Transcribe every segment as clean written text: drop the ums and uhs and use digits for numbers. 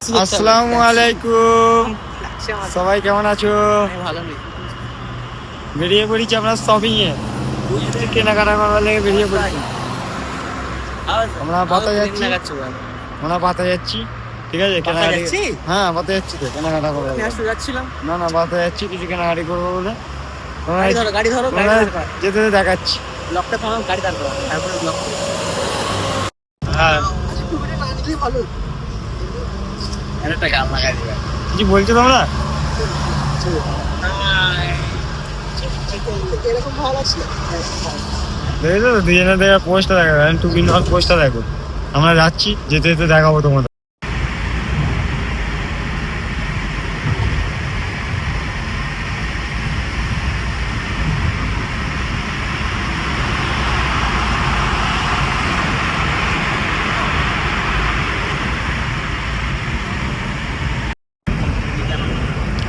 আসসালামু আলাইকুম, সবাই কেমন আছো? বেরিয়ে পড়েছি আমরা শপিং এ, কেনাকাটা করার লেগে বেরিয়ে পড়েছি। আমরা বাতা যাচ্ছি, ঠিক আছে? কেনাকাটি, হ্যাঁ বাতা যাচ্ছি তো কেনাকাটা করবো। না বাতা যাচ্ছি কিছু কেনাকাটি করবো বলে। যেতে দেখাচ্ছি। হ্যাঁ কি বলছো তোমরা? দেখো দুজনে দেখা পোস্টটা দেখো, টুপি নল পোস্টটা দেখো। আমরা যাচ্ছি, যেতে যেতে দেখাবো তোমাদের।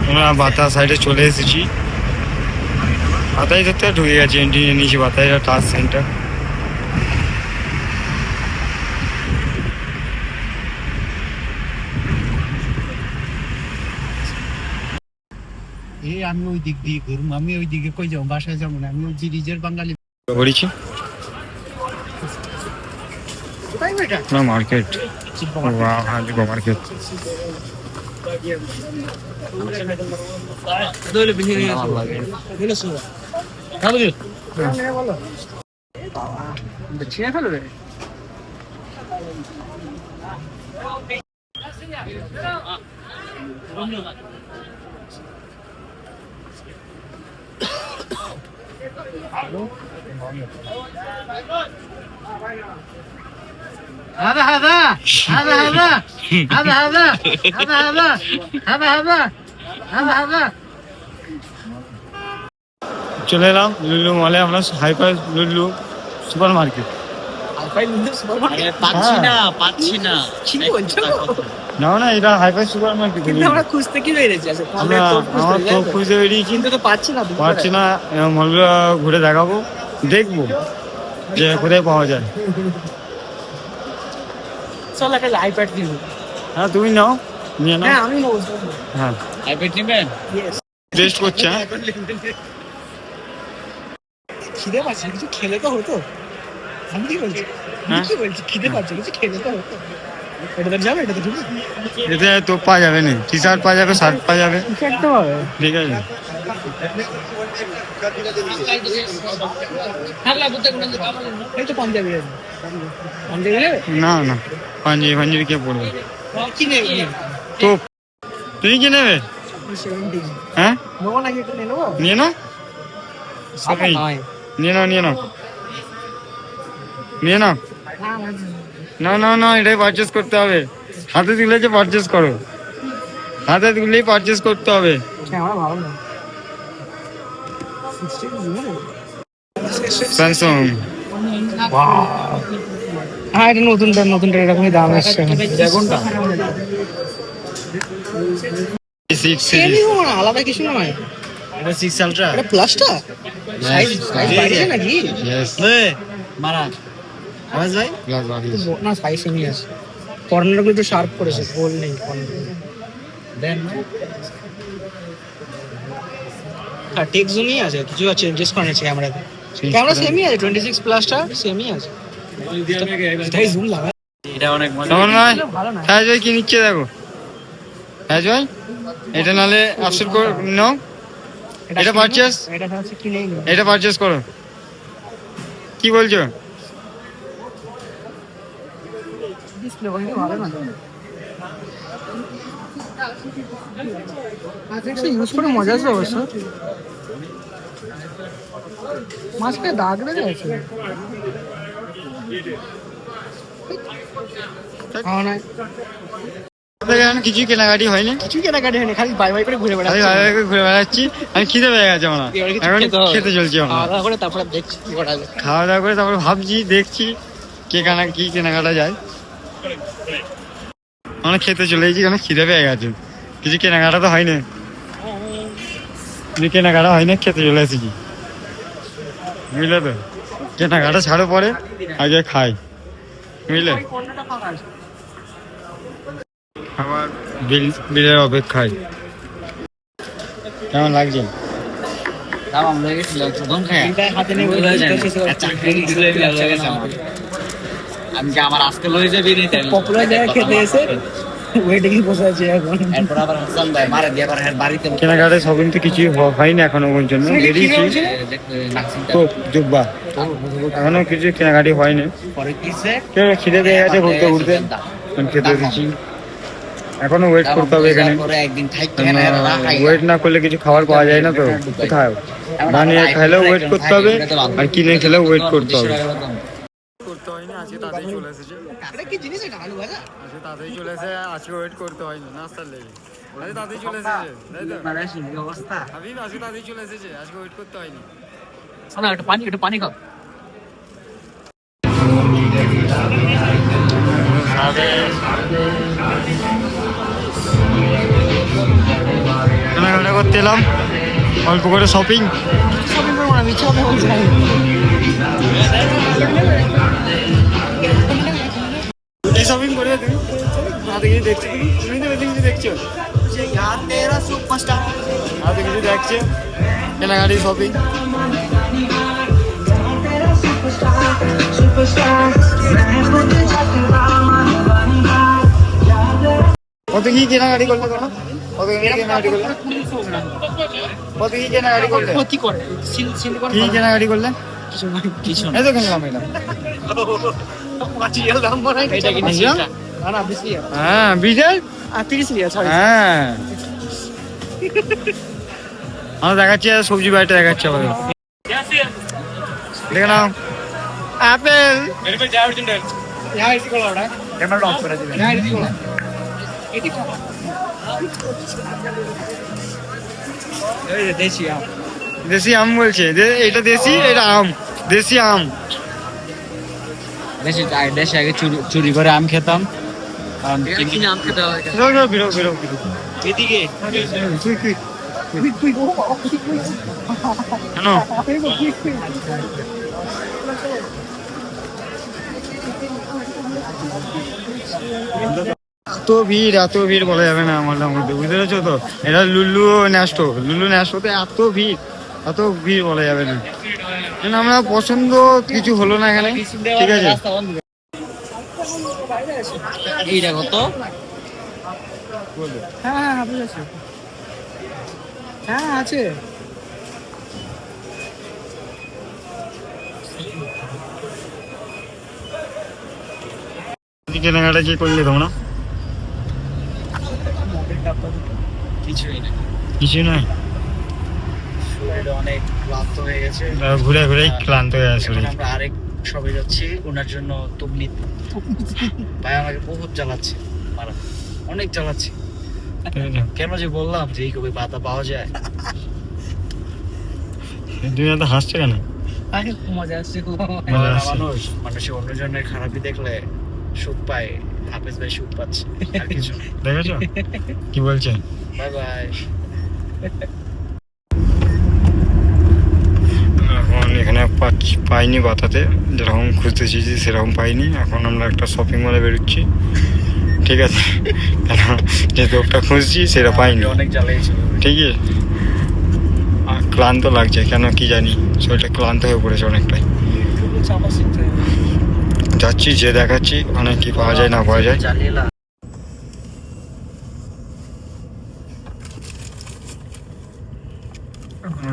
আমরা বাতা সাইডে চলে এসেছি, বাতাই ধরতে ঢুকে গেছি, এন্ট্রি নিয়ে নিয়েছি বাতাই টাচ সেন্টার। আমি ওই দিক দিয়ে ঘুরবো, আমি ওই দিকে কই যাবো, বাসায় যাবো না, আমি ওই জিরিজের বাঙালি করেছি মার্কেট, মার্কেট চলে এলাম লুলু মলে। আমরা হাইপার লুলু সুপার মার্কেট না, এটা হাইপার সুপার মার্কেট। আমরা খুঁজতে কি বেরিয়েছি, আমরা খুঁজতে বেরিয়েছি কিন্তু তো পাচ্ছি না। মলগুলো ঘুরে দেখাবো, দেখবো যে কোথায় পাওয়া যায়। চল একটা আইপ্যাড কিনবো। হ্যাঁ তুমি নাও, নিয়ে নাও। হ্যাঁ আমি নেবো। হ্যাঁ আইপ্যাড নেবেন? টেস্ট করছে। হ্যাঁ খিদে পাচ্ছে, কিছু খেলে তো হতো। আমি কি বলছি খিদে পাচ্ছে, কিছু খেলে তো হতো। এটাতে যাবে, এটাতে ঢুকবে, এতে তো পাওয়া যাবে না, টি শার্ট পাওয়া যাবে, শার্ট পাওয়া যাবে, তো হবে। ঠিক আছে। এই তো পাঞ্জাবি নেবে না পাঞ্জাবি কে পড়বে? কি নেবে তো তুমি কি নেবে? হ্যাঁ নেবো নাকি, একটু নেবো। নিয়ে নাও, নিয়ে নাও। না এটাই পারচেস করতে হবে। হাতে তুলে যে পারচেস করো, হাতে তুলেই পারচেস করতে হবে। স্যামসাং, হ্যাঁ এটা নতুনটা এরকমই দাম আসছে। আলাদা কিছু নয়, এটা 6 আলট্রা, এটা প্লাসটা সাইজ বাড়িয়েছে নাকি? প্লাস বাড়ি না সাইজ সেমই আছে, কর্নারগুলো একটু শার্প করেছে, গোল নেই কর্নার। হ্যাঁ টেক্সজনই আছে, কিছু চেঞ্জেস করা আছে ক্যামেরাতে। ক্যামেরা সেমই আছে, 26 প্লাসটা সেমই আছে। এটাই জুম লাগা, এটা অনেক মজা। তখন ভাই হ্যাঁ ভাই কি নিচ্ছে দেখো, হ্যাঁ ভাই এটা নালে আপসেট করে নাও, এটা পারচেস, এটা পারচেস করো। কি বলছো? ইউজ করে মজা আছে অবশ্য। মাছকে দাগ লেগে আছে। কিছুই কেনাকাটি হয়নি, খালি বাই বাই করে ঘুরে বেড়াচ্ছি। আমি খিদে পেয়ে গেছে আমার, এখন খেতে চলছি। খাওয়া দাওয়া করে তারপরে দেখছি কি করা যায়। খাওয়া দাওয়া করে তারপরে ভাবছি, দেখছি কি কেনাকাটা যায়। আমরা খেতে চলে গেছি, কারণ খিদে পেয়ে গেছে। কিছু কেনাকাটা তো হয়নি, কেনাকাটা হয়নি, খেতে চলে এসেছি, বুঝলে তো। কেনাকাটা ছাড়ো পরে, আগে খাই, বুঝলে। খাবার বিলের অপেক্ষায়। কেমন লাগছে? হাতে নিয়ে আমি কি আমার আজকে লয়ে যাবি পপুলার জায়গায় খেতে এসে ওয়েটিং এ বসে আছে এখন। এরপর আবার হাসান ভাই মারা দিয়ে আবার বাড়িতে কেনাকাটা শপিং তো কিছুই হয়নি এখনো পর্যন্ত, বেরিয়েছি তো জুব্বা, এখনো কিছু কেনাকাটি হয়নি। পরে কিসে খিদে পেয়ে গেছে ঘুরতে ঘুরতে, খেতে দিচ্ছি। এখনো ওয়েট করতে হবে এখানে, একদিন ওয়েট না করলে কিছু খাবার পাওয়া যায় না। তো কোথায় বানিয়ে খেলেও ওয়েট করতে হবে, আর কিনে খেলেও ওয়েট করতে হবে। করতে হয়নি, আজকে তাড়াতাড়ি চলে এসেছে। এটা কি জিনিস এটা আলু ভাজা? আজকে তাড়াতাড়ি চলে এসে, আজকে ওয়েট করতে হয়নি নাস্তার লেগে। আজকে তাড়াতাড়ি চলে এসেছে, তাই তো অবস্থা হাবিব? আজকে তাড়াতাড়ি চলে এসেছে, আজকে ওয়েট করতে হয়নি। শোনা একটু পানি খাও। কেনাকাটা করতে এলাম, অল্প করে শপিং। শপিং করবো না, মিথ্যা কথা বলছি আমি। কি শপিং করবে তুমি? হাতে কিছু দেখছো তুমি? তুমি তো বেশি কিছু দেখছো, হাতে কিছু দেখছো কেনাকাটি শপিং। কত কি কেনাকাটি করলে তোমার? কত কি কেনাকাটি করলে? কত কি কেনাকাটি করলে? ক্ষতি করে কি কেনাকাটি করলে? কিছু এই তো কিনলাম এটা। মাটিয়াল দাম মনে হয় এটা কিনেছি। আচ্ছা। না না বেশি হ্যাঁ বিজয়, 30 রিয়া সরি। হ্যাঁ আমরা দেখাচ্ছি, সবজি বাড়িটা দেখাচ্ছি আমাদের। দেখে নাও আপেল। यहाँ इसी को लौड़ा ক্যামেরা অফ করে দিবেন। यहाँ इसी को इसी को ये देसी आम দেশি আম বলছে, এটা দেশি, এটা আম, দেশি আম। দেশে আগে চুরি করে আম খেতাম, আম খেতে হয়। বেরো বেরো বেরো বেরো। এদিকে কেন? এত ভিড় বলা যাবে না আমার মধ্যে, বুঝতে পেরেছো তো? এটা লুলু ন্যাস্টোতে এত ভিড় বলা যাবে না। কেন আমরা পছন্দ কিছু হলো না এখানে, ঠিক আছে? এইটা কত? হ্যাঁ আপনি আছে হ্যাঁ আছে কেনাকাটা কি করলে তোমরা? কিছুই না, কিছু নয়, অনেক ক্লান্ত হয়ে গেছে, ঘুরে ঘুরে ক্লান্ত হয়ে আসে। এখন আমরা আরেক সবে যাচ্ছি ওনার জন্য তুবনিত। ভাই আমাকে বহুত জ্বালাচ্ছে, মারা অনেক জ্বালাচ্ছে। কেন যে বললাম যে এই কবে পাতা পাওয়া যায়। তুমি এত হাসছো কেন? মজা আসছে খুব মজা আসছে। মানুষের অন্যজনের খারাপই দেখলে সুখ পায়, হাফেজ ভাই সুখ পাচ্ছে, আর কিছু না। দেখেছো কি বলছে? Bye bye. এখন এখানে পাইনি বাতাতে, যেরকম খুঁজতে চেয়েছি সেরকম পাইনি। এখন আমরা একটা শপিং মলে বেরোচ্ছি, ঠিক আছে? কেন যে দোকটা খুঁজছি সেটা পাইনি, অনেক জ্বালিয়েছিল। ঠিক আছে? আর ক্লান্ত লাগছে, কেন কি জানি, শরীরটা ক্লান্ত হয়ে পড়েছে অনেকটাই। চাপা শিখতে যাচ্ছি, যে দেখাচ্ছি ওখানে কি পাওয়া যায় না পাওয়া যায়। জ্বালিয়েলা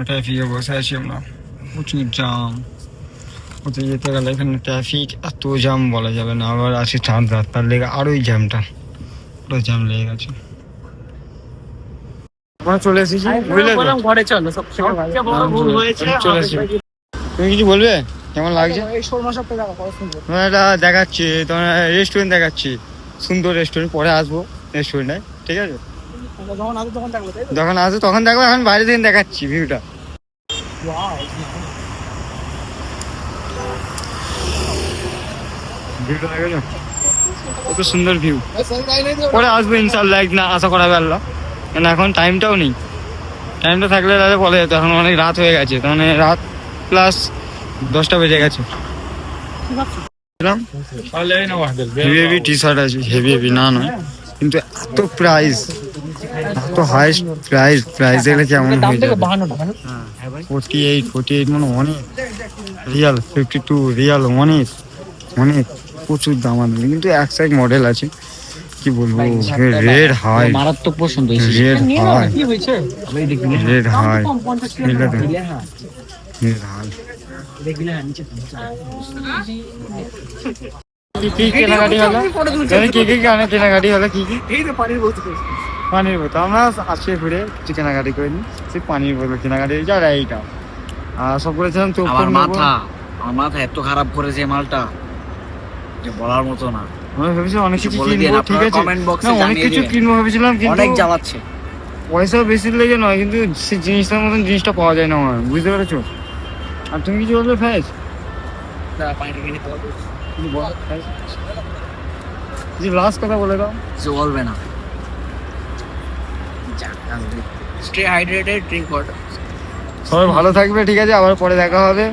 ট্রাফিকে বসে আছি আমরা, প্রচুর জাম। কোথায় যেতে গেলে এখানে ট্রাফিক, এত জাম বলা যাবে না। আবার আসি চাঁদ রাত, তার লেগে আরোই জ্যামটা, পুরো জ্যাম লেগে গেছে। আমরা চলে এসেছি, বুঝলে তো? ঘরে চলো সবচেয়ে বড় ভুল হয়েছে চলে এসেছি। তুমি কিছু বলবে? কেমন লাগছে? এই শর্মা সবটা দেখা কত সুন্দর তোমার এটা দেখাচ্ছি, তোমার রেস্টুরেন্ট দেখাচ্ছি, সুন্দর রেস্টুরেন্ট। পরে আসবো রেস্টুরেন্টে, ঠিক আছে? যখন আসো তখন দেখবো তাই তো যখন আসবো তখন দেখবো, এখন বাইরে থেকে দেখাচ্ছি ভিউটা। ওয়াও ভিউটা দেখেছো? কত সুন্দর ভিউ। সব গাই নাই তো পরে আসবো ইনশাল্লাহ, না আশা করা হবে আল্লাহ। কেন এখন টাইমটাও নেই, টাইমটা থাকলে তাহলে বলে যেত। এখন অনেক রাত হয়ে গেছে, তার মানে রাত প্লাস 10টা বেজে গেছে। হেভি হেভি টি শার্ট আছে, হেভি হেভি না নয়, কিন্তু এত প্রাইস, এত হাইস্ট প্রাইস দেখলে কেমন হয়ে যাবে। 48 মানে অনেক, রিয়াল 52 রিয়াল অনেক অনেক প্রচুর দাম আছে, কিন্তু এক সাইড মডেল আছে কি বলবো, রেড হাই, মারাত্মক পছন্দ রেড হাই, কি হয়েছে রেড হাই, রেড হাই। কি কেনাকাটি হলো? কেনাকাটি হলো কি কি? এই তো পানির বোতল পানির বোতল। আমরা আজকে ঘুরে কিছু কেনাকাটি করিনি, সেই পানির বোতল কেনাকাটি হয়েছে আর এইটা। আর সব করেছিলাম তো আমার মাথা এত খারাপ করেছে মালটা যে বলার মতো না। আমি ভেবেছিলাম অনেক কিছু বলে দিন, কিনবো, ঠিক আপনারা আছে, comment box এ না অনেক জানিয়ে কিছু দিবেন। কিনবো ভেবেছিলাম, কিন্তু অনেক জ্বালাচ্ছে। পয়সা বেশি লেগে নয়, কিন্তু সেই জিনিসটার মতন জিনিসটা পাওয়া যায় না আমার, বুঝতে পেরেছো? আর তুমি কিছু বলবে ফ্যাজ? কিছু লাস্ট কথা বলে দাও। কিছু বলবে না। Stay hydrated, drink water. সবাই ভালো থাকবে, ঠিক আছে, আবার পরে দেখা হবে।